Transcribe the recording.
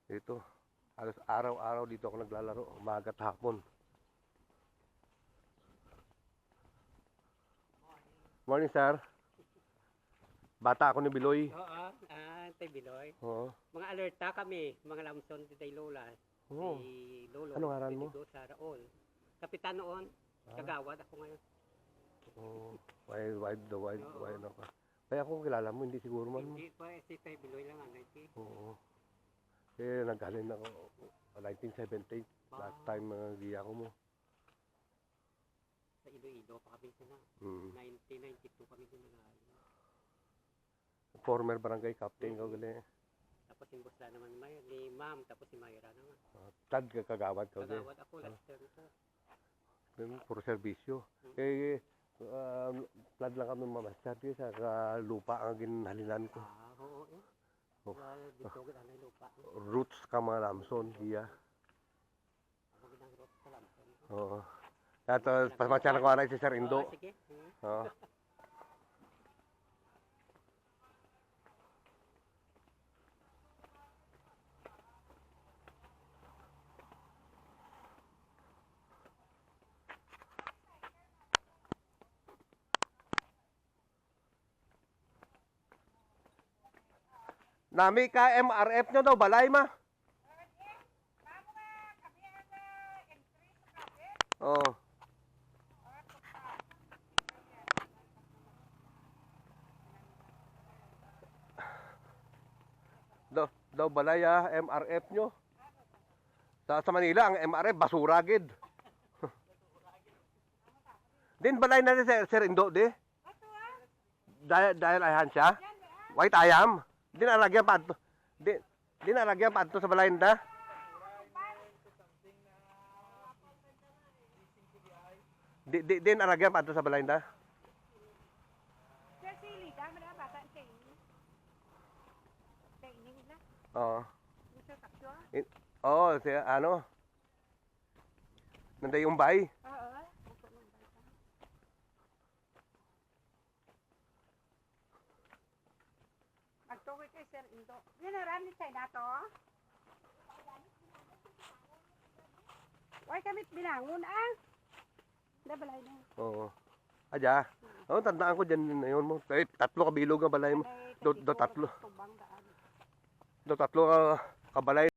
Dito. Halos araw-araw dito ako naglalaro. Umaga at hapon. Morning, sir. Bata ako ni Biloy. Oo, Tay Biloy. Oo. Mga alerta kami, mga lamson di Tay Lola. Oo. Si Lolo. Anong ngaran mo? Sa Raol. Kapitan noon. Kagawad ako ngayon. Oo. Why ano ka? Kaya ako kilala mo, hindi siguro man mo. Hindi pa, si Tay Biloy lang ang naiti. Oo. Kasi naghalin ako 1978. Last time giya ko mo. Sa Iloilo pa kami sila. 1992 kami din nag-aaral. Former barangay captain ko gali. Tapos yung boss naman ni Ma'am, tapos si Mayra naman. Tad ka kagawad ko gali. Kagawad ako last term ko. Puro serbisyo. Kaya flood lang kami mamaster sa lupa ang ginhalinan ko. Oo eh. Well, dito gid ang lupa. Roots ka mga lamson giya. Ako gid ang roots sa lamson. Oo. Tapos pasmatya na ko aray si Sir Indo. Sige. Oo. Nami ka MRF nyo daw, balay ma. Oo. Daw balay MRF nyo. Sa Manila, ang MRF, basura gid. Din balay na si Sir Indo, di? Dahil ayan siya? White ayam. Di na lagyan pa ato. Di na lagyan pa ato sa balay nda. Di na lagyan pa ato sa balay nda. Oo. Oo, si ano? Nanday yung bay. Magtukoy kay Sir Indo. Ginaran ni Chay na to? Why kami binangon balay na. Oo. Aja. Oo, tandaan ko dyan na yun mo. Tatlo kabilog ang balay mo. Do tatlo. Do tatlo ka balay.